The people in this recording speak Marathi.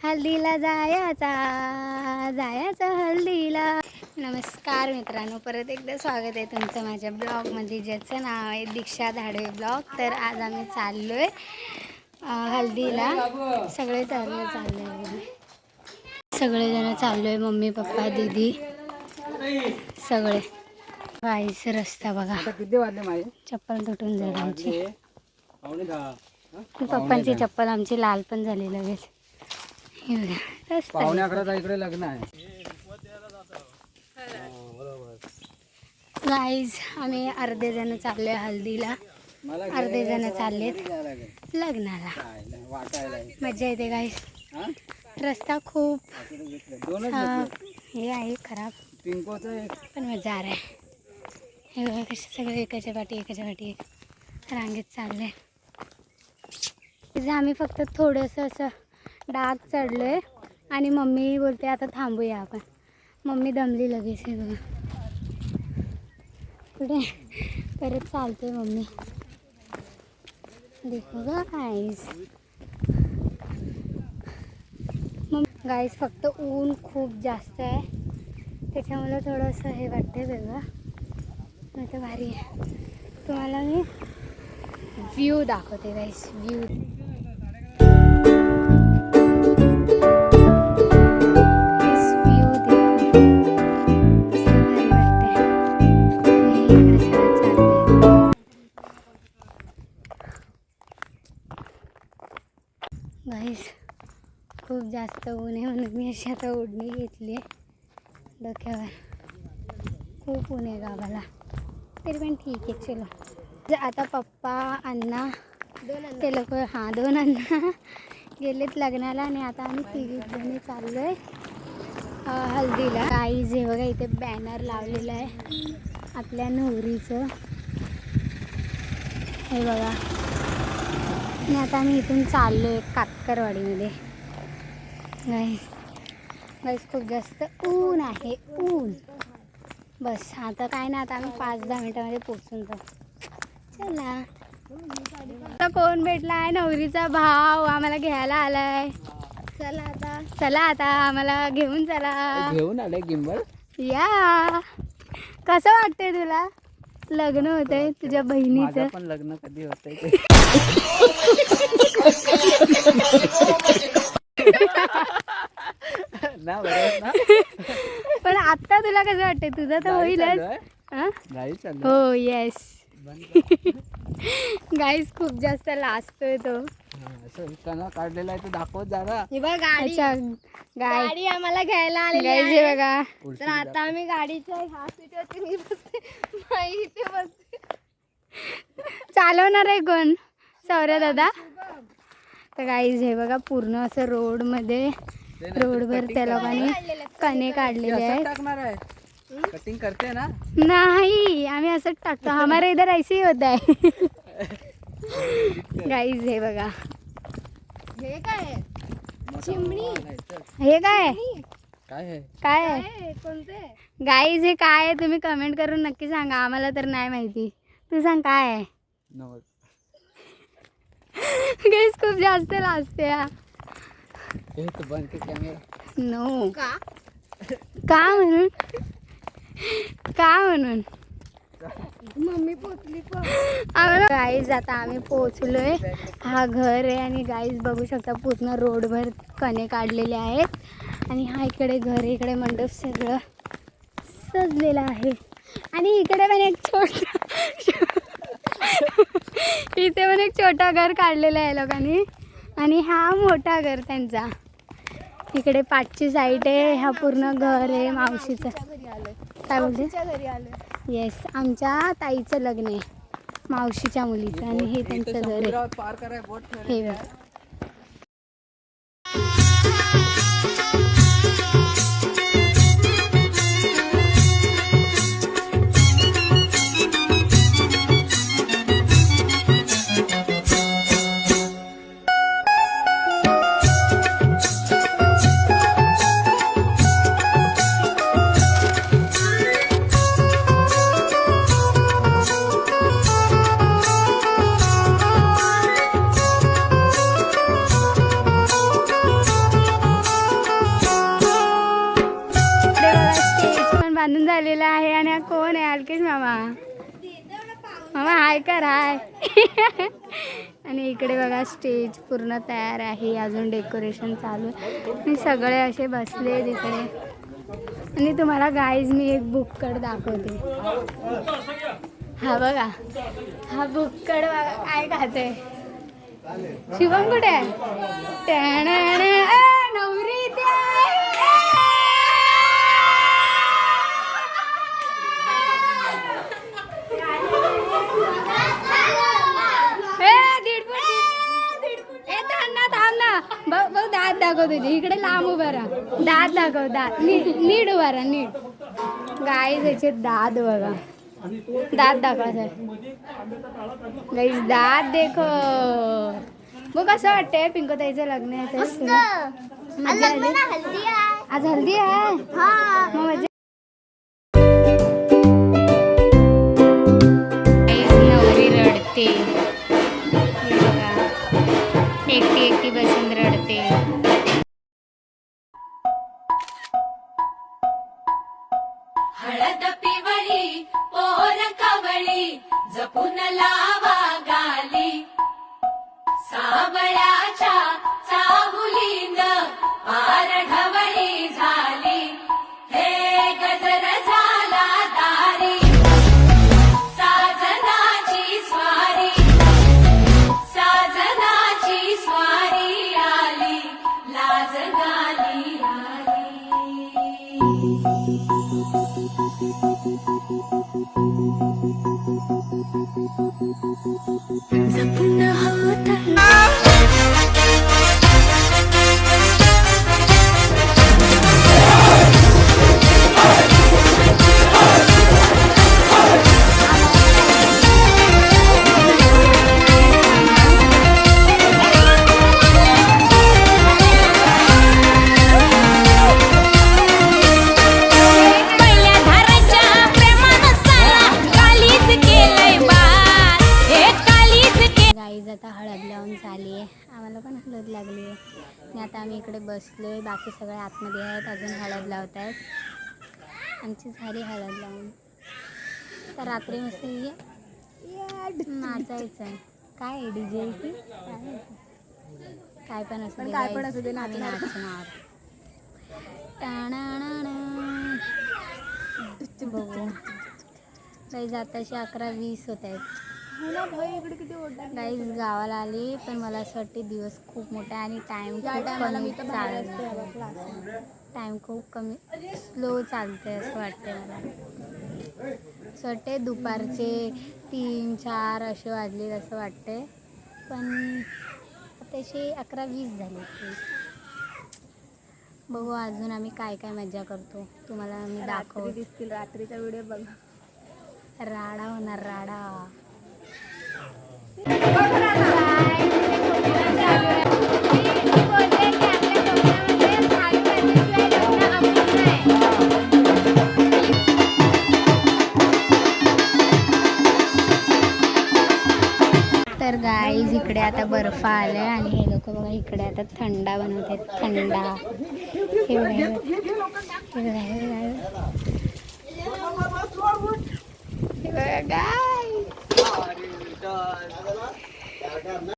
हल्दीला जायचा हल्दीला. नमस्कार मित्रांनो, परत एकदा स्वागत आहे तुमचं माझ्या ब्लॉगमध्ये, ज्याचं नाव आहे दीक्षा धाडवे ब्लॉग. तर आज आम्ही चाललोय हल्दीला. सगळे सगळेजण चाललोय, मम्मी पप्पा दीदी सगळे. गाईस रस्ता बघा, चप्पल तुटून जाईल आमची. पप्पांची चप्पल आमची लाल पण झाली लगेच. इकडे लग्न आहे गाईज. आम्ही अर्धे जण चाललोय हल्दीला, अर्धे जण चाललेत लग्नाला. मजा येते गाईज. रस्ता खूप हे आहे खराब, पण मजा आ रहा है. हे बघा कसे सगळे एकाच्या पाठी रांगेत चालले. आम्ही फक्त थोडंसं असं डाग चढलोय आणि मम्मी बोलते आता थांबूया आपण. मम्मी दमली लगेच. हे बघा पुढे परत चालते मम्मी. देखो गाईस. गाईस फक्त ऊन खूप जास्त आहे, त्याच्यामुळे थोडंसं हे वाटते वेगळं, नाही तर भारी आहे. तुम्हाला मी व्ह्यू दाखवते गाईस. व्ह्यू गाईस. खूप जास्त ऊन आहे म्हणून मी अशी आता ओढणी घेतली आहे डोक्यावर. खूप ऊन आहे गावाला, तरी पण ठीक आहे. चलो आता पप्पा अण्णा ते लोक दोन अण्णा गेलेत लग्नाला आणि आता आम्ही तिघी चाललो आहे हल्दीला. गाईज हे बघा, इथे बॅनर लावलेलं आहे आपल्या नवरीचं. हे बघा. आणि आता आम्ही इथून चाललो आहे कातकरवाडीमध्ये. गाईस खूप जास्त ऊन आहे, ऊन. बस आता काय ना, आता आम्ही 5-10 मिनिटामध्ये पोचून जाऊ. चला. आता कोण भेटला आहे? नवरीचा भाव आम्हाला घ्यायला आलाय. चला आता आम्हाला घेऊन आले गिंबल. या. कसं वाटतंय तुला? लग्न होतंय तुझ्या बहिणीचं. पण लग्न कधी होतंय ना, बरोबर ना. पण आता तुला कसं वाटतंय? तुझं तर होईलच. हो येस. गाईस खूप जास्त लाजतोय तो. काढलेला आहे तो दाखवत जरा. गाडी आम्हाला घ्यायला आली आहे बघा. तर आता आम्ही गाडीच्या ह्या सीटवरती मी बसते, माई इथे बसते. चालवणार आहे कोण? सौर्य दादा. तर गाईज हे बघा, पूर्ण असं रोडमध्ये रोडवर त्या लोकांनी कणे काढलेले आहेत. कटिंग करते ना? नाही, आम्ही असंच टाकतो. हमारे इधर ऐसे ही होता है. गाईज हे बघा. हे काय चिमणी? हे काय कोणते? गाईज हे काय आहे तुम्ही कमेंट करून नक्की सांगा. आम्हाला तर नाही माहिती. तू सांग काय आहे? गाईज खूप जास्त लाजते. नो का म्हणून मम्मी पोचली. गाईज आता आम्ही पोचलोय. हा घर आहे आणि गाईज बघू शकता पूर्ण रोडभर कणे काढलेले आहेत. आणि हा इकडे घर, इकडे मंडप सगळं सजलेलं आहे. आणि इकडे पण एक इथे पण एक छोटा घर काढलेलं आहे लोकांनी. आणि हा मोठा घर त्यांचा. इकडे पाठची साईड आहे. हा पूर्ण घर आहे मावशीचं. काय बोलते? येस, आमच्या ताईचं लग्न आहे, मावशीच्या मुलीचं. आणि हे त्यांचं घर आहे. हे बघ. आलेला आहे आणि हा कोण आहे? अलकेश मामा. मामा हाय कर हाय. आणि इकडे बघा स्टेज पूर्ण तयार आहे, अजून डेकोरेशन चालू आहे आणि सगळे असे बसले तिकडे. आणि तुम्हाला गाईज मी एक बुक्कड दाखवते. हा बघा, हा बुक्कड बघा काय खाते. शिवम कुठे आहे? नवरी इथे आहे. भाऊ दात दाखव तुझे, इकडे लांब उभा राहा. दात दाखव, दात नीट उभा राहा, नीट. गाईज याचे दात बघा, दात दाखवा सर. गाईज दात देखो. मग कसं वाटतंय पिंकोताईचं लग्न आहे? आज हल्दी आहे. मग मजा. नवरी रडते बघा, एकटी एकटी बसून रडते. हळद पिवळी पोर कवळी जपून लावा गाली, सावळ्याच्या चाहुलीन पार ढवळी झाली. हे गजर झाला दारी, साजनाची स्वारी, साजनाची स्वारी आली, लाज गाली आली. जपून हात आता हळद लावून झाली आहे, आम्हाला पण हळद लागली आहे. आणि आता आम्ही इकडे बसलो आहे, बाकी सगळे आतमध्ये आहेत, अजून हळद लावत आहेत. आमची झाली हळद लावून. तर रात्री मस्त नाचायचं आहे. काय आहे DJ की काय पण असू दे, आम्ही नाचणार. बघू काही जाताशी 11:20 होत आहेत. गाईज गावाला आली, पण मला असं वाटते दिवस खूप मोठा आणि टाइम खूप कमी स्लो चालते असं वाटते मला. असं वाटते दुपारचे 3-4 असे वाजले असं वाटते, पण तसे 11:20 झाले. बघू अजून आम्ही काय काय मजा करतो, तुम्हाला मी दाखवते. दिसतील रात्रीचा व्हिडिओ बघा. राडा होणार राडा. तर गाईज इकडे आता बर्फ आलाय आणि हे लोक बघा इकडे आता थंडा बनवतात. थंडा हे बघा गाय.